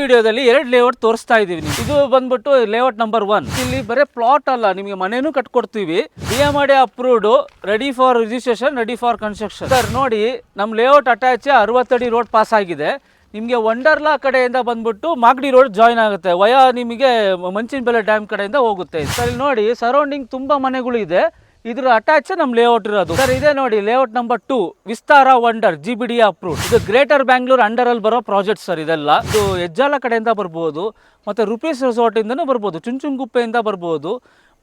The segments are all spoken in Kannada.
ವಿಡಿಯೋದಲ್ಲಿ ಎರಡು ಲೇಔಟ್ ತೋರಿಸ್ತಾ ಇದೀವಿ. ಇದು ಬಂದ್ಬಿಟ್ಟು ಲೇಔಟ್ ನಂಬರ್ 1. ಇಲ್ಲಿ ಬರೀ ಪ್ಲಾಟ್ ಅಲ್ಲ, ನಿಮಗೆ ಮನೆನೂ ಕಟ್ಕೊಡ್ತೀವಿ. BMRDA approved, ready for registration, ready for construction. Sir ನೋಡಿ, ನಮ್ಮ ಲೇಔಟ್ ಅಟ್ಯಾಚ್ 60 ಅಡಿ ರೋಡ್ ಪಾಸ್ ಆಗಿದೆ. ನಿಮಗೆ ವಂಡರ್ಲಾ ಕಡೆಯಿಂದ ಬಂದ್ಬಿಟ್ಟು ಮಾಗಡಿ ರೋಡ್ ಜಾಯಿನ್ ಆಗುತ್ತೆ. ವಯಾ ನಿಮಗೆ ಮಂಚಿನಬೆಲೆ ಡ್ಯಾಮ್ ಕಡೆಯಿಂದ ಹೋಗುತ್ತೆ. ಸರ್ ಇಲ್ಲಿ ನೋಡಿ, ಸರೌಂಡಿಂಗ್ ತುಂಬಾ ಮನೆಗಳು ಇದೆ. ಇದ್ರ ಅಟ್ಯಾಚ್ ನಮ್ಮ ಲೇಔಟ್ ಇರೋದು. ಸರ್ ಇದೆ ನೋಡಿ, ಲೇಔಟ್ ನಂಬರ್ 2 ವಿಸ್ತಾರ ವಂಡರ್ GBDA ಅಪ್ರೂವ್ಡ್. ಇದು ಗ್ರೇಟರ್ ಬ್ಯಾಂಗ್ಳೂರ್ ಅಂಡರ್ ಅಲ್ಲಿ ಬರೋ ಪ್ರಾಜೆಕ್ಟ್ ಸರ್. ಇದೆಲ್ಲ ಇದು ಹೆಜ್ಜಾಲ ಕಡೆಯಿಂದ ಬರ್ಬೋದು, ಮತ್ತೆ ರುಪೀಸ್ ರೆಸಾರ್ಟ್ ಇಂದನೂ ಬರ್ಬೋದು, ಚುಂಚುಂಗುಪ್ಪೆಯಿಂದ ಬರ್ಬೋದು,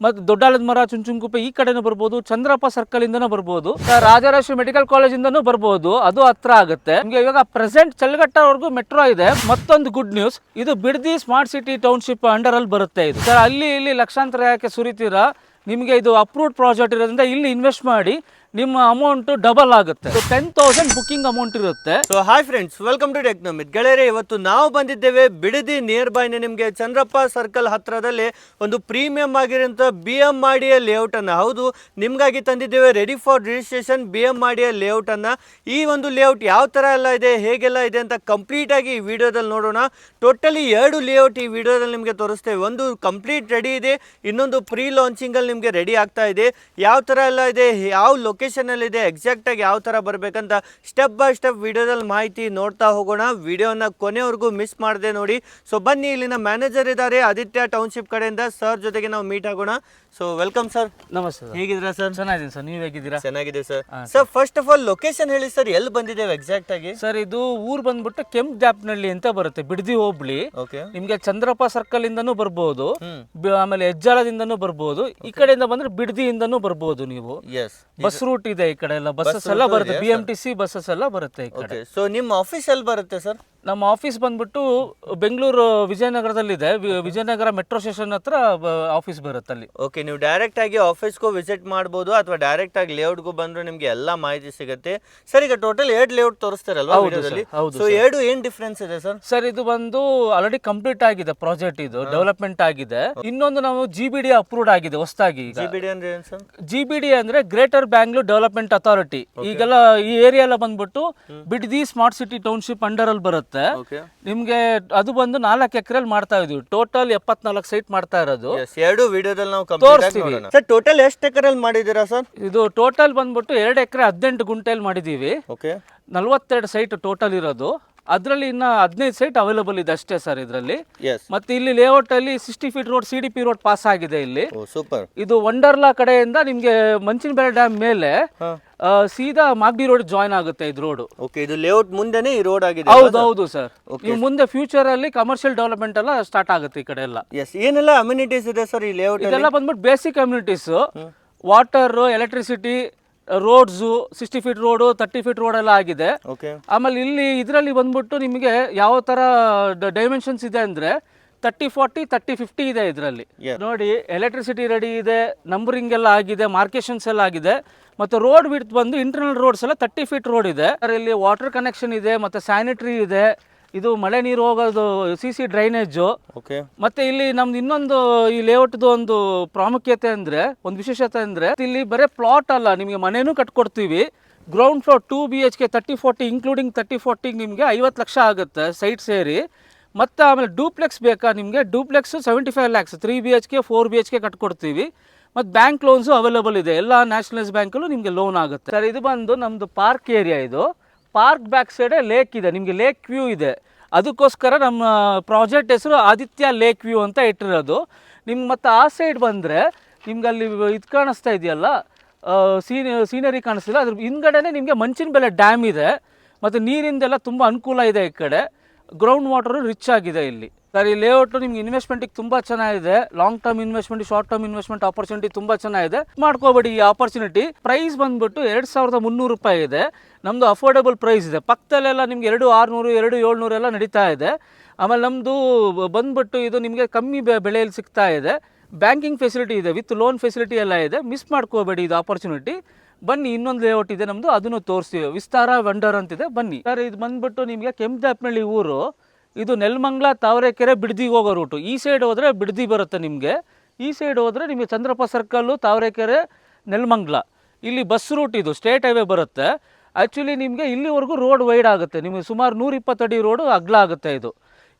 ಮತ್ತು ದೊಡ್ಡಾಲದ ಮರ, ಚುಂಚುಂಗುಪ್ಪೆ ಈ ಕಡೆನೂ ಬರ್ಬೋದು, ಚಂದ್ರಪ್ಪ ಸರ್ಕಲ್ ಇಂದನೂ ಬರ್ಬೋದು, ರಾಜರಾಜೇಶ್ವರಿ ಮೆಡಿಕಲ್ ಕಾಲೇಜ್ ಇಂದನೂ ಬರ್ಬೋದು. ಅದು ಹತ್ರ ಆಗುತ್ತೆ ನಿಮಗೆ. ಇವಾಗ ಪ್ರೆಸೆಂಟ್ ಚಲ್ಗಟ್ಟವರೆಗೂ ಮೆಟ್ರೋ ಇದೆ. ಮತ್ತೊಂದು ಗುಡ್ ನ್ಯೂಸ್, ಇದು Bidadi smart city township under ಅಲ್ಲಿ ಬರುತ್ತೆ. ಇದು ಸರ್ ಅಲ್ಲಿ ಇಲ್ಲಿ ಲಕ್ಷಾಂತರ ಯಾಕೆ ಸುರಿತೀರಾ? ನಿಮಗೆ ಇದು ಅಪ್ರೂವ್ಡ್ ಪ್ರಾಜೆಕ್ಟ್ ಇರೋದ್ರಿಂದ ಇಲ್ಲಿ ಇನ್ವೆಸ್ಟ್ ಮಾಡಿ ನಿಮ್ಮ ಅಮೌಂಟ್ ಡಬಲ್ ಆಗುತ್ತೆ. 10,000 ಬುಕಿಂಗ್ ಅಮೌಂಟ್ ಇರುತ್ತೆ. So hi friends, welcome to Technomith. ಗೆಳೆಯರೆ, ಇವತ್ತು ನಾವು ಬಂದಿದ್ದೇವೆ ಬಿಡದಿ ನಿಯರ್ ಬೈನೆ ನಿಮಗೆ ಚಂದ್ರಪ್ಪ ಸರ್ಕಲ್ ಹತ್ರದಲ್ಲಿ ಒಂದು ಪ್ರೀಮಿಯಂ ಆಗಿರೋಂಥ BMRDA ಲೇಔಟ್ ಅನ್ನ, ಹೌದು ನಿಮ್ಗಾಗಿ ತಂದಿದ್ದೇವೆ. Ready for registration BMRDA layout ಅನ್ನ. ಈ ಒಂದು ಲೇಔಟ್ ಯಾವ ತರ ಎಲ್ಲ ಇದೆ, ಹೇಗೆಲ್ಲ ಇದೆ ಅಂತ ಕಂಪ್ಲೀಟ್ ಆಗಿ ಈ ವಿಡಿಯೋದಲ್ಲಿ ನೋಡೋಣ. ಟೋಟಲಿ 2 ಲೇಔಟ್ ಈ ವಿಡಿಯೋದಲ್ಲಿ ನಿಮಗೆ ತೋರಿಸ್ತೇವೆ. ಒಂದು ಕಂಪ್ಲೀಟ್ ರೆಡಿ ಇದೆ, ಇನ್ನೊಂದು ಪ್ರೀ ಲಾಂಚಿಂಗ್ ಅಲ್ಲಿ ನಿಮಗೆ ರೆಡಿ ಆಗ್ತಾ ಇದೆ. ಯಾವ ತರ ಎಲ್ಲ ಇದೆ, ಯಾವ ಲೊಕೇಶನ್ ಅಲ್ಲಿ ಇದೆ, ಎಕ್ಸಾಕ್ಟ್ ಆಗಿ ಯಾವ ತರ ಬರಬೇಕಂತ ಸ್ಟೆಪ್ ಬೈ ಸ್ಟೆಪ್ ವಿಡಿಯೋದಲ್ಲಿ ಮಾಹಿತಿ ನೋಡ್ತಾ ಹೋಗೋಣ. ವಿಡಿಯೋನ ಕೊನೆವರೆಗೂ ಮಿಸ್ ಮಾಡದೆ ನೋಡಿ. ಸೊ ಬನ್ನಿ, ಇಲ್ಲಿನ ಮ್ಯಾನೇಜರ್ ಇದ್ದಾರೆ ಆದಿತ್ಯ ಟೌನ್ಶಿಪ್ ಕಡೆಯಿಂದ. ಸರ್ ಜೊತೆಗೆ ನಾವು ಮೀಟ್ ಆಗೋಣ. So welcome sir. ನಮಸ್ತೆ. ಹೇಗಿದ್ದೀರಾ ಸರ್? ಚೆನ್ನಾಗಿದ್ದೀನಿ ಸರ್, ನೀವು ಹೇಗಿದ್ದೀರಾ? ಚೆನ್ನಾಗಿದೆ sir. Sir first of all location ಹೇಳಿ ಸರ್, ಎಲ್ಲಿ ಬಂದಿದ್ದೇವೆ ಎಕ್ಸಾಕ್ಟ್ ಆಗಿ? ಸರ್ ಇದು ಊರು ಬಂದ್ಬಿಟ್ಟು ಕೆಂಪ್ದಾಪ್ನಹಳ್ಳಿ ಅಂತ ಬರುತ್ತೆ, ಬಿಡದಿ ಹೋಬ್ಳಿ. ಓಕೆ. ನಿಮ್ಗೆ ಚಂದ್ರಪ್ಪ ಸರ್ಕಲ್ ಇಂದನೂ ಬರ್ಬೋದು, ಆಮೇಲೆ ಹೆಜ್ಜಾಳದಿಂದನೂ ಬರ್ಬೋದು, ಈ ಕಡೆಯಿಂದ ಬಂದ್ರೆ ಬಿಡದಿಯಿಂದನೂ ಬರ್ಬೋದು. ನೀವು ಬಸ್ ರೂಟ್ ಇದೆ, ಈ ಕಡೆ ಎಲ್ಲ ಬಸ್ಸಸ್ ಎಲ್ಲ ಬರುತ್ತೆ, BMTC ಬಸ್ಸಸ್ ಎಲ್ಲ ಬರುತ್ತೆ ಈ ಕಡೆ. ಸೊ ನಿಮ್ಮ ಆಫೀಸ್ ಎಲ್ಲಿ ಬರುತ್ತೆ ಸರ್? ನಮ್ಮ ಆಫೀಸ್ ಬಂದ್ಬಿಟ್ಟು ಬೆಂಗಳೂರು ವಿಜಯನಗರದಲ್ಲಿದೆ. ವಿಜಯನಗರ ಮೆಟ್ರೋ ಸ್ಟೇಷನ್ ಹತ್ರ ಆಫೀಸ್ ಬರುತ್ತೆ ಅಲ್ಲಿ. ಓಕೆ, ನೀವು ಡೈರೆಕ್ಟ್ ಆಗಿ ಆಫೀಸ್ಗೂ ವಿಸಿಟ್ ಮಾಡ್ಬೋದು ಅಥವಾ ಡೈರೆಕ್ಟ್ ಆಗಿ ಲೇಔಟ್ಗೂ ಬಂದ್ರೆ ನಿಮ್ಗೆ ಎಲ್ಲಾ ಮಾಹಿತಿ ಸಿಗುತ್ತೆ. ಸರ್ ಈಗ ಟೋಟಲ್ 2 ಲೇಔಟ್ ತೋರಿಸ್ತಾರಲ್ವಾ ವಿಡಿಯೋದಲ್ಲಿ? ಸೊ 2 ಏನ್ ಡಿಫರೆನ್ಸ್ ಇದೆ ಸರ್? ಸರ್ ಇದು ಬಂದು ಆಲ್ರೆಡಿ ಕಂಪ್ಲೀಟ್ ಆಗಿದೆ ಪ್ರಾಜೆಕ್ಟ್, ಇದು ಡೆವಲಪ್ಮೆಂಟ್ ಆಗಿದೆ. ಇನ್ನೊಂದು ನಾವು GBDA ಅಪ್ರೂವ್ಡ್ ಆಗಿದೆ ಹೊಸದಾಗಿ. GBDA ಅಂದ್ರೆ ಏನು ಸರ್? GBDA ಅಂದ್ರೆ ಗ್ರೇಟರ್ ಬ್ಯಾಂಗ್ಳೂರ್ ಡೆವಲಪ್ಮೆಂಟ್ ಅಥಾರಿಟಿ. ಈಗೆಲ್ಲ ಈ ಏರಿಯಾ ಎಲ್ಲ ಬಂದ್ಬಿಟ್ಟು Bidadi smart city township under ಅಲ್ಲಿ ಬರುತ್ತೆ. ನಿಮ್ಗೆ ಅದು ಬಂದು 4 ಎಕರೆಯಲ್ಲಿ ಮಾಡ್ತಾ ಇದೀವಿ. ಟೋಟಲ್ 74 ಸೈಟ್ ಮಾಡ್ತಾ ಇರೋದು. 2 ವಿಡಿಯೋದಲ್ಲಿ ನಾವು ಕಂಪ್ಲೀಟ್ ಆಗಿ ನೋಡೋಣ. ಸರ್ ಟೋಟಲ್ ಎಷ್ಟು ಎಕರೆಯಲ್ಲಿ ಮಾಡಿದ್ದೀರಾ ಸರ್? ಇದು ಟೋಟಲ್ ಬಂದ್ಬಿಟ್ಟು 2 ಎಕರೆ 18 ಗುಂಟೆಯಲ್ಲಿ ಮಾಡಿದೀವಿ. ಓಕೆ. 42 ಸೈಟ್ ಟೋಟಲ್ ಇರೋದು. ಅದರಲ್ಲಿ ಇನ್ನ 15 ಸೈಟ್ ಅವೈಲೇಬಲ್ ಇದೆ ಅಷ್ಟೇ ಸರ್ ಇದರಲ್ಲಿ. Yes. ಮತ್ತೆ ಇಲ್ಲಿ ಲೇಔಟ್ ಅಲ್ಲಿ 60 feet road CDP road pass ಆಗಿದೆ ಇಲ್ಲಿ. ಸೂಪರ್. ಇದು ವಂಡರ್ಲಾ ಕಡೆಯಿಂದ ನಿಮ್ಗೆ ಮಂಚಿನಬೆಲೆ ಡ್ಯಾಮ್ ಮೇಲೆ ಸೀದಾ ಮಾಗಡಿ ರೋಡ್ ಜಾಯಿನ್ ಆಗುತ್ತೆ ಇದು ರೋಡ್. ಓಕೆ, ಇದು ಲೇಔಟ್ ಮುಂದೆನೇ ಈ ರೋಡ್ ಆಗಿದೆ? ಹೌದು ಸರ್. ನೀವು ಮುಂದೆ ಫ್ಯೂಚರ್ ಅಲ್ಲಿ ಕಮರ್ಷಿಯಲ್ ಡೆವಲಪ್ಮೆಂಟ್ ಎಲ್ಲ ಸ್ಟಾರ್ಟ್ ಆಗುತ್ತೆ ಈ ಕಡೆ ಎಲ್ಲ. ಏನೆಲ್ಲ ಅಮ್ಯುನಿಟೀಸ್ ಇದೆ ಸರ್ ಈ ಲೇಔಟ್? ಇದೆಲ್ಲ ಬಂದ್ಬಿಟ್ಟು basic amenities, water, electricity, roads, 60 feet road, 30 feet road ಎಲ್ಲ ಆಗಿದೆ. ಆಮೇಲೆ ಇಲ್ಲಿ ಇದರಲ್ಲಿ ಬಂದ್ಬಿಟ್ಟು ನಿಮಗೆ ಯಾವ ತರ ಡೈಮೆನ್ಷನ್ಸ್ ಇದೆ ಅಂದ್ರೆ 30-40, 30-50 ಇದೆ ಇದರಲ್ಲಿ. ನೋಡಿ, ಎಲೆಕ್ಟ್ರಿಸಿಟಿ ರೆಡಿ ಇದೆ, ನಂಬರಿಂಗ್ ಎಲ್ಲ ಆಗಿದೆ, ಮಾರ್ಕೇಶನ್ಸ್ ಎಲ್ಲ ಆಗಿದೆ. ಮತ್ತೆ ರೋಡ್ ವಿಡ್ತ್ ಬಂದು ಇಂಟರ್ನಲ್ ರೋಡ್ಸ್ ಎಲ್ಲ 30 ಫೀಟ್ ರೋಡ್ ಇದೆ. ಇಲ್ಲಿ ವಾಟರ್ ಕನೆಕ್ಷನ್ ಇದೆ, ಮತ್ತೆ ಸ್ಯಾನಿಟರಿ ಇದೆ. ಇದು ಮಳೆ ನೀರು ಹೋಗೋದು CC ಡ್ರೈನೇಜ್. ಮತ್ತೆ ಇಲ್ಲಿ ನಮ್ದು ಇನ್ನೊಂದು ಈ ಲೇಔಟ್ದು ಒಂದು ಪ್ರಾಮುಖ್ಯತೆ ಅಂದ್ರೆ, ಒಂದು ವಿಶೇಷತೆ ಅಂದ್ರೆ, ಇಲ್ಲಿ ಬರೀ ಪ್ಲಾಟ್ ಅಲ್ಲ, ನಿಮಗೆ ಮನೆನೂ ಕಟ್ಕೊಡ್ತೀವಿ. ಗ್ರೌಂಡ್ ಫ್ಲೋರ್ 2 BHK 30-40 ಇನ್ಕ್ಲೂಡಿಂಗ್ 30-40 ನಿಮಗೆ 50 ಲಕ್ಷ ಆಗುತ್ತೆ ಸೈಟ್ ಸೇರಿ. ಮತ್ತೆ ಆಮೇಲೆ ಡೂಪ್ಲೆಕ್ಸ್ ಬೇಕಾ ನಿಮಗೆ? Duplex 75 lakhs 3 BHK 4 BHK ಕಟ್ಕೊಡ್ತೀವಿ. ಮತ್ತು ಬ್ಯಾಂಕ್ ಲೋನ್ಸು ಅವೈಲೇಬಲ್ ಇದೆ, ಎಲ್ಲ ನ್ಯಾಷನಲೈಸ್ ಬ್ಯಾಂಕಲ್ಲೂ ನಿಮಗೆ ಲೋನ್ ಆಗುತ್ತೆ ಸರ್. ಇದು ಬಂದು ನಮ್ಮದು ಪಾರ್ಕ್ ಏರಿಯಾ. ಇದು ಪಾರ್ಕ್ ಬ್ಯಾಕ್ ಸೈಡೇ ಲೇಕ್ ಇದೆ, ನಿಮಗೆ ಲೇಕ್ ವ್ಯೂ ಇದೆ. ಅದಕ್ಕೋಸ್ಕರ ನಮ್ಮ ಪ್ರಾಜೆಕ್ಟ್ ಹೆಸರು ಆದಿತ್ಯ ಲೇಕ್ ವ್ಯೂ ಅಂತ ಇಟ್ಟಿರೋದು. ನಿಮ್ಗೆ ಮತ್ತು ಆ ಸೈಡ್ ಬಂದರೆ ನಿಮ್ಗೆ ಅಲ್ಲಿ ಇದು ಕಾಣಿಸ್ತಾ ಇದೆಯಲ್ಲ, ಸೀನರಿ ಕಾಣಿಸ್ತಿಲ್ಲ, ಅದ್ರ ಹಿಂದ್ಗಡೆನೇ ನಿಮಗೆ ಮಂಚಿನಬೆಲೆ ಡ್ಯಾಮ್ ಇದೆ. ಮತ್ತು ನೀರಿಂದೆಲ್ಲ ತುಂಬ ಅನುಕೂಲ ಇದೆ ಈ ಕಡೆ. ಗ್ರೌಂಡ್ ವಾಟರು ರಿಚ್ ಆಗಿದೆ ಇಲ್ಲಿ ಸರ್. ಈ ಲೇಔಟು ನಿಮ್ಗೆ ಇನ್ವೆಸ್ಟ್ಮೆಂಟಿಗೆ ತುಂಬ ಚೆನ್ನಾಗಿದೆ. Long term investment, short term investment opportunity ತುಂಬ ಚೆನ್ನಾಗಿದೆ. ಮಾಡ್ಕೋಬೇಡಿ ಈ ಆಪರ್ಚುನಿಟಿ. ಪ್ರೈಸ್ ಬಂದ್ಬಿಟ್ಟು 2,300 ರೂಪಾಯಿ ಇದೆ. ನಮ್ಮದು ಅಫೋರ್ಡಬಲ್ ಪ್ರೈಸ್ ಇದೆ. ಪಕ್ಕದಲ್ಲೆಲ್ಲ ನಿಮ್ಗೆ 2,600, 2,700 ಎಲ್ಲ ನಡೀತಾ ಇದೆ. ಆಮೇಲೆ ನಮ್ಮದು ಬಂದ್ಬಿಟ್ಟು ಇದು ನಿಮಗೆ ಕಮ್ಮಿ ಬೆಲೆಯಲ್ಲಿ ಸಿಗ್ತಾ ಇದೆ. ಬ್ಯಾಂಕಿಂಗ್ ಫೆಸಿಲಿಟಿ ಇದೆ, ವಿತ್ ಲೋನ್ ಫೆಸಿಲಿಟಿ ಎಲ್ಲ ಇದೆ. ಮಿಸ್ ಮಾಡ್ಕೋಬೇಡಿ ಇದು ಆಪರ್ಚುನಿಟಿ. ಬನ್ನಿ, ಇನ್ನೊಂದು ಲೇಔಟ್ ಇದೆ ನಮ್ಮದು, ಅದನ್ನು ತೋರಿಸ್ತೀವಿ. ವಿಸ್ತಾರ ವಂಡರ್ ಅಂತಿದೆ, ಬನ್ನಿ ಸರ್. ಇದು ಬಂದ್ಬಿಟ್ಟು ನಿಮಗೆ ಕೆಂಪ್ದಾಪ್ನಹಳ್ಳಿ ಊರು. ಇದು ನೆಲಮಂಗಲ, ತಾವರೆಕೆರೆ, ಬಿಡದಿಗೆ ಹೋಗೋ ರೂಟು. ಈ ಸೈಡ್ ಹೋದರೆ ಬಿಡದಿ ಬರುತ್ತೆ ನಿಮಗೆ, ಈ ಸೈಡ್ ಹೋದರೆ ನಿಮಗೆ ಚಂದ್ರಪ್ಪ ಸರ್ಕಲ್ಲು, ತಾವರೆಕೆರೆ, ನೆಲಮಂಗಲ. ಇಲ್ಲಿ ಬಸ್ ರೂಟ್, ಇದು ಸ್ಟೇಟ್ ಹೈವೇ ಬರುತ್ತೆ. ಆ್ಯಕ್ಚುಲಿ ನಿಮಗೆ ಇಲ್ಲಿವರೆಗೂ ರೋಡ್ ವೈಡ್ ಆಗುತ್ತೆ. ನಿಮಗೆ ಸುಮಾರು 120 ಅಡಿ ರೋಡು ಅಗಲ ಆಗುತ್ತೆ ಇದು.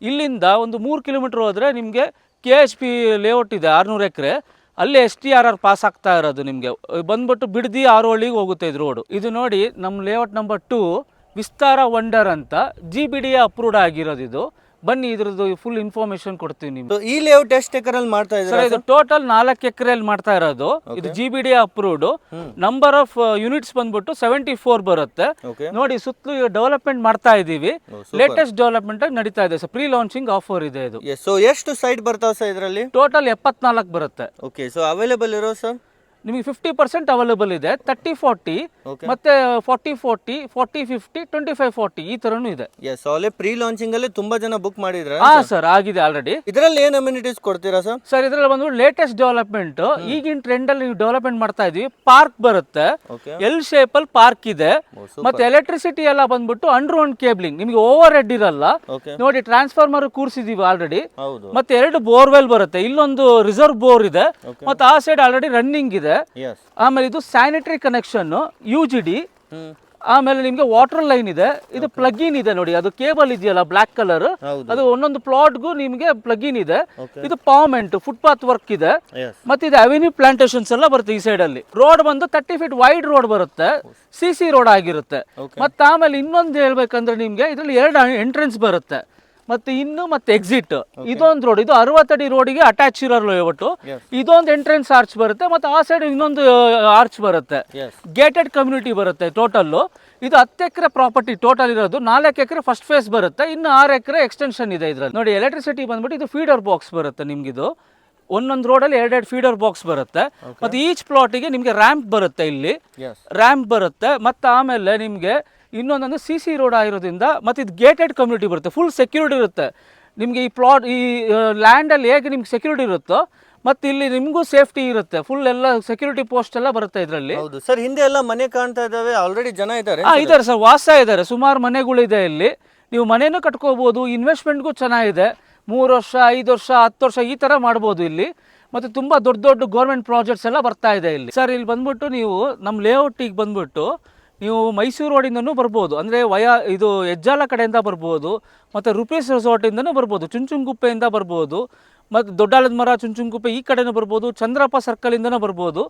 ಇಲ್ಲಿಂದ ಒಂದು 3 ಕಿಲೋಮೀಟರ್ ಹೋದರೆ ನಿಮಗೆ KHP ಲೇಔಟ್ ಇದೆ 600 ಎಕರೆ, ಅಲ್ಲಿ STRR ಪಾಸ್ ಆಗ್ತಾ ಇರೋದು. ನಿಮಗೆ ಬಂದ್ಬಿಟ್ಟು ಬಿಡದಿ ಆರೋಳಿಗೆ ಹೋಗುತ್ತೆ ಇದು ರೋಡು. ಇದು ನೋಡಿ ನಮ್ಮ ಲೇಔಟ್ ನಂಬರ್ 2 ವಿಸ್ತಾರ ವಂಡರ್ ಅಂತ GBDA ಅಪ್ರೂವ್ಡ್ ಆಗಿರೋದು. ಇದು ಬನ್ನಿ ಇದ್ರದ್ದು ಫುಲ್ ಇನ್ಫಾರ್ಮೇಶನ್ ಕೊಡ್ತೀವಿ ನಿಮ್ಗೆ. ಈ ಲೇಔಟ್ ಎಷ್ಟು ಎಕರೆಯಲ್ಲಿ ಮಾಡ್ತಾ ಇದ್ದಾರೆ ಸರ್? ಇದು ಟೋಟಲ್ 4 ಎಕರೆಯಲ್ಲಿ ಮಾಡ್ತಾ ಇರೋದು. ಇದು GBDA approved. Number of units ಬಂದ್ಬಿಟ್ಟು 74 ಬರುತ್ತೆ. ನೋಡಿ ಸುತ್ತಲೂ ಡೆವಲಪ್ಮೆಂಟ್ ಮಾಡ್ತಾ ಇದೀವಿ. ಲೇಟೆಸ್ಟ್ ಡೆವಲಪ್ಮೆಂಟ್ ಆಗಿ ನಡೀತಾ ಇದೆ ಸರ್. ಪ್ರೀ ಲಾಂಚಿಂಗ್ ಆಫರ್ ಇದೆ ಇದು. ಸೊ ಎಷ್ಟು ಸೈಟ್ ಬರ್ತಾವೆ ಸರ್ ಇದರಲ್ಲಿ? ಟೋಟಲ್ 74 ಬರುತ್ತೆ. ಓಕೆ, ಸೊ ಅವೈಲೇಬಲ್ ಇರೋ ಸರ್ ನಿಮಗೆ 50% ಅವೈಲೇಬಲ್ ಇದೆ. 30-40 ಮತ್ತೆ 40-40, 40-50, 25-40 ಈ ತರನು ಇದೆ. ಪ್ರೀ ಲಾಂಚಿಂಗ್ ಅಲ್ಲಿ ತುಂಬಾ ಜನ ಬುಕ್ ಮಾಡಿದ್ರ? ಹಾ ಸರ್, ಆಗಿದೆ ಆಲ್ರೆಡಿ. ಇದರಲ್ಲಿ ಏನ್ ಅಮ್ಯುನಿಟೀಸ್ ಕೊಡ್ತೀರಾ ಸರ್? ಸರ್ ಇದರಲ್ಲಿ ಬಂದು ಲೇಟೆಸ್ಟ್ ಡೆವಲಪ್ಮೆಂಟ್, ಈಗಿನ ಟ್ರೆಂಡ್ ಅಲ್ಲಿ ಡೆವಲಪ್ಮೆಂಟ್ ಮಾಡ್ತಾ ಇದೀವಿ. ಪಾರ್ಕ್ ಬರುತ್ತೆ, ಎಲ್ ಶೇಪ್ ಅಲ್ಲಿ ಪಾರ್ಕ್ ಇದೆ. ಮತ್ತೆ ಎಲೆಕ್ಟ್ರಿಸಿಟಿ ಎಲ್ಲ ಬಂದ್ಬಿಟ್ಟು ಅಂಡರ್ ಗ್ರೌಂಡ್ ಕೇಬ್ಲಿಂಗ್, ನಿಮಗೆ ಓವರ್ ಹೆಡ್ ಇರಲ್ಲ. ನೋಡಿ ಟ್ರಾನ್ಸ್ಫಾರ್ಮರ್ ಕೂರಿಸಿದೀವಿ ಆಲ್ರೆಡಿ. ಮತ್ತೆ 2 ಬೋರ್ವೆಲ್ ಬರುತ್ತೆ. ಇಲ್ಲೊಂದು ರಿಸರ್ವ್ ಬೋರ್ ಇದೆ, ಮತ್ತೆ ಆ ಸೈಡ್ ಆಲ್ರೆಡಿ ರನ್ನಿಂಗ್ ಇದೆ. ಆಮೇಲೆ ಇದು ಸ್ಯಾನಿಟರಿ ಕನೆಕ್ಷನ್ UGD. ಆಮೇಲೆ ನಿಮ್ಗೆ ವಾಟರ್ ಲೈನ್ ಇದೆ. ಇದು ಪ್ಲಗ್ ಇನ್ ಇದೆ ನೋಡಿ, ಅದು ಕೇಬಲ್ ಇದೆಯಲ್ಲ ಬ್ಲಾಕ್ ಕಲರ್, ಅದು ಒಂದೊಂದು ಪ್ಲಾಟ್ಗೂ ನಿಮ್ಗೆ ಪ್ಲಗ್ ಇನ್ ಇದೆ. ಇದು ಪವರ್ಮೆಂಟ್ ಫುಟ್ಪಾತ್ ವರ್ಕ್ ಇದೆ. ಮತ್ತೆ ಇದು ಅವೆನ್ಯೂ ಪ್ಲಾಂಟೇಶನ್ಸ್ ಎಲ್ಲ ಬರುತ್ತೆ ಈ ಸೈಡ್ ಅಲ್ಲಿ. ರೋಡ್ ಬಂದು 30 ಫೀಟ್ ವೈಡ್ ರೋಡ್ ಬರುತ್ತೆ, CC ರೋಡ್ ಆಗಿರುತ್ತೆ. ಮತ್ತೆ ಆಮೇಲೆ ಇನ್ನೊಂದು ಹೇಳ್ಬೇಕಂದ್ರೆ ನಿಮ್ಗೆ ಇದರಲ್ಲಿ 2 ಎಂಟ್ರೆನ್ಸ್ ಬರುತ್ತೆ, ಮತ್ತೆ ಎಕ್ಸಿಟ್. ಇದೊಂದು ರೋಡ್, ಇದು 60 ಅಡಿ ರೋಡಿಗೆ ಅಟ್ಯಾಚ್ ಇರೋ ಲೇಔಟ್. ಇದೊಂದು ಎಂಟ್ರೆನ್ಸ್ ಆರ್ಚ್ ಬರುತ್ತೆ, ಮತ್ತೆ ಆ ಸೈಡ್ ಇನ್ನೊಂದು ಆರ್ಚ್ ಬರುತ್ತೆ. ಗೇಟೆಡ್ ಕಮ್ಯುನಿಟಿ ಬರುತ್ತೆ ಟೋಟಲ್. ಇದು 10 ಎಕರೆ ಪ್ರಾಪರ್ಟಿ ಟೋಟಲ್ ಇರೋದು. 4 ಎಕರೆ ಫಸ್ಟ್ ಫೇಸ್ ಬರುತ್ತೆ, ಇನ್ನು 6 ಎಕರೆ ಎಕ್ಸ್ಟೆನ್ಷನ್ ಇದೆ ಇದ್ರಲ್ಲಿ. ನೋಡಿ ಎಲೆಕ್ಟ್ರಿಸಿಟಿ ಬಂದ್ಬಿಟ್ಟು ಇದು ಫೀಡರ್ ಬಾಕ್ಸ್ ಬರುತ್ತೆ ನಿಮ್ಗಿದು. ಒಂದೊಂದು ರೋಡಲ್ಲಿ 2 ಫೀಡರ್ ಬಾಕ್ಸ್ ಬರುತ್ತೆ. ಮತ್ತೆ ಈಚ್ ಪ್ಲಾಟಿಗೆ ನಿಮ್ಗೆ ರ್ಯಾಂಪ್ ಬರುತ್ತೆ, ಇಲ್ಲಿ ರ್ಯಾಂಪ್ ಬರುತ್ತೆ. ಮತ್ತೆ ಆಮೇಲೆ ನಿಮ್ಗೆ ಇನ್ನೊಂದೊಂದು CC ರೋಡ್ ಆಗಿರೋದ್ರಿಂದ ಮತ್ತೆ ಇದು ಗೇಟೆಡ್ ಕಮ್ಯುನಿಟಿ ಬರುತ್ತೆ, ಫುಲ್ ಸೆಕ್ಯೂರಿಟಿ ಇರುತ್ತೆ ನಿಮಗೆ. ಈ ಪ್ಲಾಟ್ ಈ ಲ್ಯಾಂಡಲ್ಲಿ ಹೇಗೆ ನಿಮ್ಗೆ ಸೆಕ್ಯೂರಿಟಿ ಇರುತ್ತೋ ಮತ್ತೆ ಇಲ್ಲಿ ನಿಮಗೂ ಸೇಫ್ಟಿ ಇರುತ್ತೆ. ಫುಲ್ ಎಲ್ಲ ಸೆಕ್ಯೂರಿಟಿ ಪೋಸ್ಟ್ ಎಲ್ಲ ಬರುತ್ತೆ ಇದರಲ್ಲಿ. ಹೌದು ಸರ್, ಹಿಂದೆ ಎಲ್ಲ ಮನೆ ಕಾಣ್ತಾ ಇದ್ದಾವೆ, ಆಲ್ರೆಡಿ ಜನ ಇದ್ದಾರೆ. ಇದ್ದಾರೆ ಸರ್, ವಾಸ ಇದ್ದಾರೆ. ಸುಮಾರು ಮನೆಗಳಿದೆ ಇಲ್ಲಿ. ನೀವು ಮನೇನೂ ಕಟ್ಕೋಬಹುದು, ಇನ್ವೆಸ್ಟ್ಮೆಂಟ್ಗೂ ಚೆನ್ನಾಗಿದೆ. 3 ವರ್ಷ 5 ವರ್ಷ 10 ವರ್ಷ ಈ ಥರ ಮಾಡ್ಬೋದು ಇಲ್ಲಿ. ಮತ್ತು ತುಂಬ ದೊಡ್ಡ ದೊಡ್ಡ ಗೌರ್ಮೆಂಟ್ ಪ್ರಾಜೆಕ್ಟ್ಸ್ ಎಲ್ಲ ಬರ್ತಾ ಇದೆ ಇಲ್ಲಿ. ಸರ್ ಇಲ್ಲಿ ಬಂದ್ಬಿಟ್ಟು ನೀವು ನಮ್ಮ ಲೇಔಟಿಗೆ ಬಂದ್ಬಿಟ್ಟು ನೀವು ಮೈಸೂರು ರೋಡಿಂದನೂ ಬರ್ಬೋದು, ಅಂದರೆ ಇದು ಹೆಜ್ಜಾಲ ಕಡೆಯಿಂದ ಬರ್ಬೋದು, ಮತ್ತು ರುಪೀಸ್ ರೆಸಾರ್ಟಿಂದನೂ ಬರ್ಬೋದು, ಚುಂಚುಂಗುಪ್ಪೆಯಿಂದ ಬರ್ಬೋದು, ಮತ್ತು ದೊಡ್ಡಾಲದ ಮರ ಚುಂಚುಂಗುಪ್ಪೆ ಈ ಕಡೆನೂ ಬರ್ಬೋದು, ಚಂದ್ರಪ್ಪ ಸರ್ಕಲಿಂದನೂ ಬರ್ಬೋದು,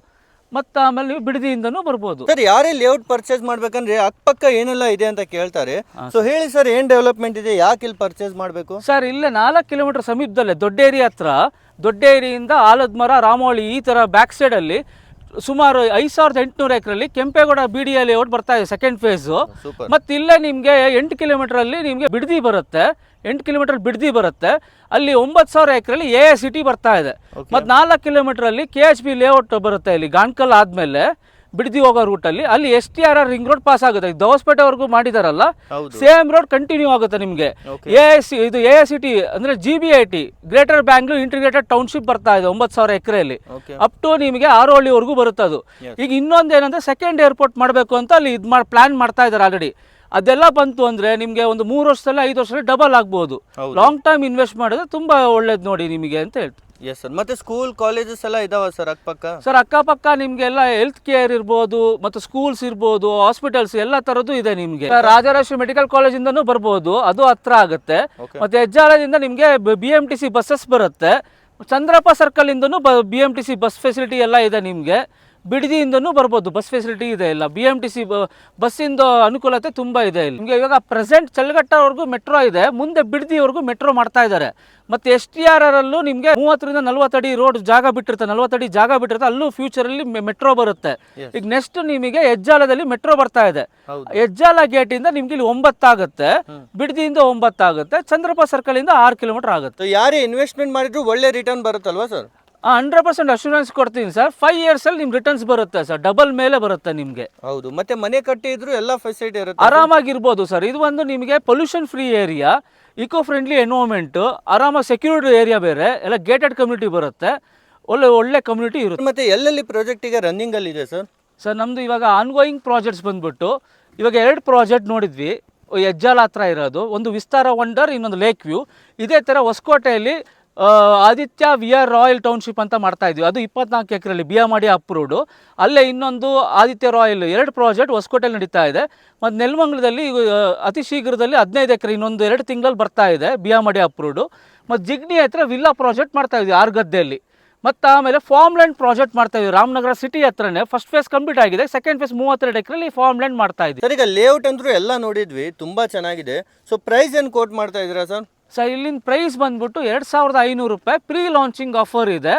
ಮತ್ತು ಆಮೇಲೆ ನೀವು ಬಿಡದಿಯಿಂದನೂ ಬರ್ಬೋದು. ಸರ್ ಯಾರೇ ಲೇಔಟ್ ಪರ್ಚೇಸ್ ಮಾಡ್ಬೇಕಂದ್ರೆ ಅಕ್ಕಪಕ್ಕ ಏನೆಲ್ಲ ಇದೆ ಅಂತ ಕೇಳ್ತಾರೆ. ಸೊ ಹೇಳಿ ಸರ್, ಏನು ಡೆವಲಪ್ಮೆಂಟ್ ಇದೆ, ಯಾಕೆ ಇಲ್ಲಿ ಪರ್ಚೇಸ್ ಮಾಡಬೇಕು? ಸರ್ ಇಲ್ಲೇ 4 ಕಿಲೋಮೀಟರ್ ಸಮೀಪದಲ್ಲೇ ದೊಡ್ಡ ಏರಿಯಾ ಹತ್ರ, ದೊಡ್ಡ ಏರಿಯಿಂದ ಆಲದ ಮರ ರಾಮೋಳಿ ಈ ಥರ ಬ್ಯಾಕ್ ಸೈಡಲ್ಲಿ ಸುಮಾರು 5800 ಎಕರೆಲ್ಲಿ ಕೆಂಪೇಗೌಡ BDA ಲೇಔಟ್ ಬರ್ತಾ ಇದೆ ಸೆಕೆಂಡ್ ಫೇಸು. ಮತ್ತು ಇಲ್ಲೇ ನಿಮಗೆ 8 ಕಿಲೋಮೀಟರಲ್ಲಿ ನಿಮಗೆ ಬಿಡದಿ ಬರುತ್ತೆ, 8 ಕಿಲೋಮೀಟರ್ ಬಿಡದಿ ಬರುತ್ತೆ. ಅಲ್ಲಿ 9000 ಎಕರೆಲ್ಲಿ AICT ಬರ್ತಾ ಇದೆ. ಮತ್ತು 4 ಕಿಲೋಮೀಟರಲ್ಲಿ KHP ಲೇಔಟ್ ಬರುತ್ತೆ. ಇಲ್ಲಿ ಗಾಣ್ಕಲ್ ಆದಮೇಲೆ ಬಿಡದಿ ಹೋಗೋ ರೂಟಲ್ಲಿ ಅಲ್ಲಿ STRR ರಿಂಗ್ ರೋಡ್ ಪಾಸ್ ಆಗುತ್ತೆ. ದವಸ್ಪೇಟೆವರೆಗೂ ಮಾಡಿದಾರಲ್ಲ, ಸೇಮ್ ರೋಡ್ ಕಂಟಿನ್ಯೂ ಆಗುತ್ತೆ ನಿಮಗೆ. ಇದು AICT ಅಂದರೆ GBIT greater Bangalore integrated township ಬರ್ತಾ ಇದೆ 9000 ಎಕರೆಯಲ್ಲಿ, ಅಪ್ ಟು ನಿಮಗೆ ಆರೋಹಳ್ಳಿವರೆಗೂ ಬರುತ್ತೆ ಅದು. ಈಗ ಇನ್ನೊಂದು ಏನಂದ್ರೆ ಸೆಕೆಂಡ್ ಏರ್ಪೋರ್ಟ್ ಮಾಡಬೇಕು ಅಂತ ಅಲ್ಲಿ ಪ್ಲಾನ್ ಮಾಡ್ತಾ ಇದ್ದಾರೆ ಆಲ್ರೆಡಿ. ಅದೆಲ್ಲ ಬಂತು ಅಂದ್ರೆ ನಿಮಗೆ ಒಂದು 3 ವರ್ಷದಲ್ಲಿ 5 ವರ್ಷದಲ್ಲಿ ಡಬಲ್ ಆಗ್ಬೋದು. ಲಾಂಗ್ ಟರ್ಮ್ ಇನ್ವೆಸ್ಟ್ ಮಾಡಿದ್ರೆ ತುಂಬಾ ಒಳ್ಳೇದು ನೋಡಿ ನಿಮಗೆ ಅಂತ ಹೇಳ್ತೀನಿ. ಎಸ್ ಸರ್, ಮತ್ತೆ ಸ್ಕೂಲ್ ಕಾಲೇಜಸ್ ಎಲ್ಲ ಇದಾವ ಸರ್ ಅಕ್ಕಪಕ್ಕ? ಸರ್ ಅಕ್ಕಪಕ್ಕ ನಿಮ್ಗೆಲ್ಲ ಹೆಲ್ತ್ ಕೇರ್ ಇರ್ಬೋದು, ಮತ್ತೆ ಸ್ಕೂಲ್ಸ್ ಇರ್ಬೋದು, ಹಾಸ್ಪಿಟಲ್ಸ್ ಎಲ್ಲ ತರದ್ದು ಇದೆ ನಿಮ್ಗೆ. ರಾಜರಾಜೇಶ್ವರಿ ಮೆಡಿಕಲ್ ಕಾಲೇಜ್ ಇಂದನೂ ಬರ್ಬೋದು, ಅದು ಹತ್ರ ಆಗುತ್ತೆ. ಮತ್ತೆ ಹೆಜ್ಜಾಳದಿಂದ ನಿಮ್ಗೆ BMTC ಬಸ್ಸಸ್ ಬರುತ್ತೆ. ಚಂದ್ರಪ್ಪ ಸರ್ಕಲ್ ಇಂದನೂ BMTC ಬಸ್ ಫೆಸಿಲಿಟಿ ಎಲ್ಲ ಇದೆ ನಿಮ್ಗೆ. ಬಿಡದಿಯಿಂದನೂ ಬರ್ಬೋದು, ಬಸ್ ಫೆಸಿಲಿಟಿ ಇದೆ. ಇಲ್ಲ BMTC ಬಸ್ಸಿಂದ ಅನುಕೂಲತೆ ತುಂಬ ಇದೆ ಇಲ್ಲಿ ನಿಮಗೆ. ಇವಾಗ ಪ್ರೆಸೆಂಟ್ ಚಳ್ಳಘಟ್ಟವರೆಗೂ ಮೆಟ್ರೋ ಇದೆ, ಮುಂದೆ ಬಿಡದಿವರೆಗೂ ಮೆಟ್ರೋ ಮಾಡ್ತಾ ಇದ್ದಾರೆ. ಮತ್ತು STRR ಅಲ್ಲೂ ನಿಮಗೆ 30 ರಿಂದ 40 ಅಡಿ ರೋಡ್ ಜಾಗ ಬಿಟ್ಟಿರುತ್ತೆ, 40 ಅಡಿ ಜಾಗ ಬಿಟ್ಟಿರುತ್ತೆ, ಅಲ್ಲೂ ಫ್ಯೂಚರಲ್ಲಿ ಮೆಟ್ರೋ ಬರುತ್ತೆ. ಈಗ ನೆಕ್ಸ್ಟ್ ನಿಮಗೆ ಹೆಜ್ಜಾಲದಲ್ಲಿ ಮೆಟ್ರೋ ಬರ್ತಾ ಇದೆ. ಹೆಜ್ಜಾಲ ಗೇಟ್ ಇಂದ ನಿಮ್ಗೆ ಇಲ್ಲಿ 9 ಆಗುತ್ತೆ, ಬಿಡದಿಯಿಂದ 9 ಆಗುತ್ತೆ, ಚಂದ್ರಪ್ಪ ಸರ್ಕಲ್ ಇಂದ 6 ಕಿಲೋಮೀಟರ್ ಆಗುತ್ತೆ. ಯಾರೇ ಇನ್ವೆಸ್ಟ್ಮೆಂಟ್ ಮಾಡಿದ್ರು ಒಳ್ಳೆ ರಿಟರ್ನ್ ಬರುತ್ತಲ್ವಾ ಸರ್? 100% ಅಶ್ಯೂರೆನ್ಸ್ ಕೊಡ್ತೀನಿ ಸರ್. 5 years ಅಲ್ಲಿ ನಿಮ್ಗೆ ರಿಟರ್ನ್ಸ್ ಬರುತ್ತೆ ಸರ್, ಡಬಲ್ ಮೇಲೆ ಬರುತ್ತೆ ನಿಮ್ಗೆ. ಹೌದು, ಮತ್ತೆ ಮನೆ ಕಟ್ಟಿದ್ರು ಎಲ್ಲ ಫೆಸಿಲಿಟಿ ಇರುತ್ತೆ, ಆರಾಮಾಗಿರ್ಬೋದು ಸರ್. ಇದು ಒಂದು ನಿಮಗೆ pollution free area, eco friendly environment, ಆರಾಮಾಗಿ ಸೆಕ್ಯೂರ್ಡ್ ಏರಿಯಾ, ಬೇರೆ ಎಲ್ಲ ಗೇಟೆಡ್ ಕಮ್ಯುನಿಟಿ ಬರುತ್ತೆ, ಒಳ್ಳೆ ಕಮ್ಯುನಿಟಿ ಇರುತ್ತೆ. ಮತ್ತೆ ಎಲ್ಲೆಲ್ಲಿ ಪ್ರಾಜೆಕ್ಟಿಗೆ ರನ್ನಿಂಗ್ ಅಲ್ಲಿ ಇದೆ ಸರ್? ಸರ್ ನಮ್ದು ಇವಾಗ ಆನ್ಗೋಯಿಂಗ್ ಪ್ರಾಜೆಕ್ಟ್ಸ್ ಬಂದ್ಬಿಟ್ಟು ಇವಾಗ 2 ಪ್ರಾಜೆಕ್ಟ್ ನೋಡಿದ್ವಿ. ಹೆಜ್ಜಾಲ ಹತ್ರ ಇರೋದು ಒಂದು ವಿಸ್ತಾರ ವಂಡರ್, ಇನ್ನೊಂದು ಲೇಕ್ ವ್ಯೂ. ಇದೇ ಥರ ಹೊಸಕೋಟೆಯಲ್ಲಿ Aditya V R royal township ಅಂತ ಮಾಡ್ತಾ ಇದ್ವಿ. ಅದು 24 ಎಕರೆಯಲ್ಲಿ ಬಿಯಾಮಾಡಿ ಅಪ್ರೂವ್ಡು. ಅಲ್ಲೇ ಇನ್ನೊಂದು ಆದಿತ್ಯ ರಾಯಲ್ 2 ಪ್ರಾಜೆಕ್ಟ್ ಹೊಸಕೋಟೆಯಲ್ಲಿ ನಡೀತಾ ಇದೆ. ಮತ್ತು ನೆಲಮಂಗಲದಲ್ಲಿ ಅತಿ ಶೀಘ್ರದಲ್ಲಿ 15 ಎಕರೆ ಇನ್ನೊಂದು 2 ತಿಂಗಳಲ್ಲಿ ಬರ್ತಾ ಇದೆ ಬಿಯಾಮಾಡಿ ಅಪ್ರೂವ್ಡು. ಮತ್ತು ಜಿಗ್ನಿ ಹತ್ರ ವಿಲ್ಲಾ ಪ್ರಾಜೆಕ್ಟ್ ಮಾಡ್ತಾ ಇದ್ವಿ 6 ಗದ್ದೆಯಲ್ಲಿ. ಮತ್ತು ಆಮೇಲೆ ಫಾರ್ಮ್ ಲ್ಯಾಂಡ್ ಪ್ರಾಜೆಕ್ಟ್ ಮಾಡ್ತಾ ಇದ್ವಿ ರಾಮನಗರ ಸಿಟಿ ಹತ್ರನೇ. ಫಸ್ಟ್ ಫೇಸ್ ಕಂಪ್ಲೀಟ್ ಆಗಿದೆ, ಸೆಕೆಂಡ್ ಫೇಸ್ 32 ಎಕರೆಯಲ್ಲಿ ಫಾರ್ಮ್ ಲ್ಯಾಂಡ್ ಮಾಡ್ತಾ ಇದ್ವಿ. ಸರ್, ಈಗ ಲೇಔಟ್ ಅಂತೂ ಎಲ್ಲ ನೋಡಿದ್ವಿ, ತುಂಬಾ ಚೆನ್ನಾಗಿದೆ. ಸೊ ಪ್ರೈಸ್ ಏನು ಕೋಟ್ ಮಾಡ್ತಾ ಇದ್ದೀರಾ ಸರ್? ಸರ್, ಇಲ್ಲಿನ ಪ್ರೈಸ್ ಬಂದ್ಬಿಟ್ಟು 2500 ರೂಪಾಯಿ ಪ್ರೀ ಲಾಂಚಿಂಗ್ ಆಫರ್ ಇದೆ.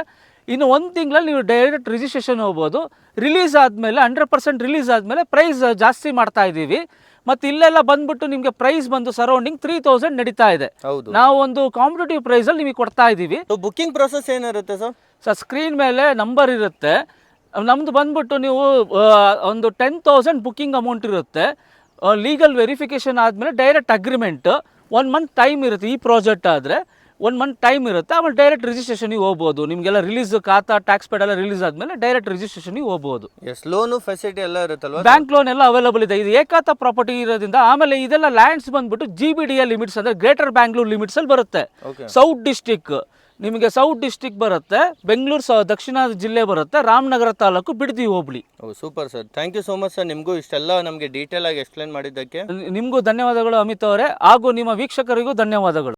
ಇನ್ನು 1 ತಿಂಗಳಲ್ಲಿ ನೀವು ಡೈರೆಕ್ಟ್ ರಿಜಿಸ್ಟ್ರೇಷನ್ ಹೋಗ್ಬೋದು. ರಿಲೀಸ್ ಆದಮೇಲೆ 100% ರಿಲೀಸ್ ಆದಮೇಲೆ ಪ್ರೈಸ್ ಜಾಸ್ತಿ ಮಾಡ್ತಾ ಇದ್ದೀವಿ. ಮತ್ತು ಇಲ್ಲೆಲ್ಲ ಬಂದ್ಬಿಟ್ಟು ನಿಮಗೆ ಪ್ರೈಸ್ ಬಂದು ಸರೌಂಡಿಂಗ್ 3000 ನಡೀತಾ ಇದೆ. ನಾವು ಒಂದು ಕಾಂಪಿಟೇಟಿವ್ ಪ್ರೈಸಲ್ಲಿ ನಿಮಗೆ ಕೊಡ್ತಾ ಇದ್ದೀವಿ. ಬುಕ್ಕಿಂಗ್ ಪ್ರೊಸೆಸ್ ಏನಿರುತ್ತೆ ಸರ್? ಸರ್, ಸ್ಕ್ರೀನ್ ಮೇಲೆ ನಂಬರ್ ಇರುತ್ತೆ. ನಮ್ಮದು ಬಂದ್ಬಿಟ್ಟು ನೀವು ಒಂದು 10,000 ಬುಕ್ಕಿಂಗ್ ಅಮೌಂಟ್ ಇರುತ್ತೆ. ಲೀಗಲ್ ವೆರಿಫಿಕೇಷನ್ ಆದಮೇಲೆ ಡೈರೆಕ್ಟ್ ಅಗ್ರಿಮೆಂಟ್ 1 ಮಂತ್ ಟೈಮ್ ಇರುತ್ತೆ. ಈ ಪ್ರಾಜೆಕ್ಟ್ ಆದರೆ 1 ಮಂತ್ ಟೈಮ್ ಇರುತ್ತೆ. ಆಮೇಲೆ ಡೈರೆಕ್ಟ್ ರಿಜಿಸ್ಟ್ರೇಷನಿಗೆ ಹೋಗ್ಬೋದು. ನಿಮಗೆಲ್ಲ ರಿಲೀಸ್ ಖಾತಾ ಟ್ಯಾಕ್ಸ್ ಪೇಡ್ ಎಲ್ಲ ರಿಲೀಸ್ ಆದಮೇಲೆ ಡೈರೆಕ್ಟ್ ರಿಜಿಸ್ಟ್ರೇಷನಿಗೆ ಹೋಗ್ಬೋದು. ಲೋನು ಫೆಸಿಲಿಟಿ ಎಲ್ಲ ಇರುತ್ತಲ್ವ? ಬ್ಯಾಂಕ್ ಲೋನ್ ಎಲ್ಲ ಅವೈಲೇಬಲ್ ಇದೆ. ಇದು ಏಕಾತ ಪ್ರಾಪರ್ಟಿ ಇರೋದ್ರಿಂದ. ಆಮೇಲೆ ಇದೆಲ್ಲ ಲ್ಯಾಂಡ್ಸ್ ಬಂದ್ಬಿಟ್ಟು GBDA ಲಿಮಿಟ್ಸ್ ಅಂದರೆ ಗ್ರೇಟರ್ ಬ್ಯಾಂಗ್ಳೂರ್ ಲಿಮಿಟ್ಸಲ್ಲಿ ಬರುತ್ತೆ. ಸೌತ್ ಡಿಸ್ಟಿಕ್ ನಿಮಗೆ ಸೌತ್ ಡಿಸ್ಟಿಕ್ ಬರುತ್ತೆ, ಬೆಂಗಳೂರು ದಕ್ಷಿಣ ಜಿಲ್ಲೆ ಬರುತ್ತೆ, Ramanagara taluk, Bidadi hobli. Super sir, thank you so much sir. ನಿಮಗೂ ಇಷ್ಟೆಲ್ಲ ನಮಗೆ ಡೀಟೇಲ್ ಆಗಿ ಎಕ್ಸ್ಪ್ಲೈನ್ ಮಾಡಿದ್ದಕ್ಕೆ ನಿಮಗೂ ಧನ್ಯವಾದಗಳು ಅಮಿತ್ ಅವರೇ, ಹಾಗೂ ನಿಮ್ಮ ವೀಕ್ಷಕರಿಗೂ ಧನ್ಯವಾದಗಳು.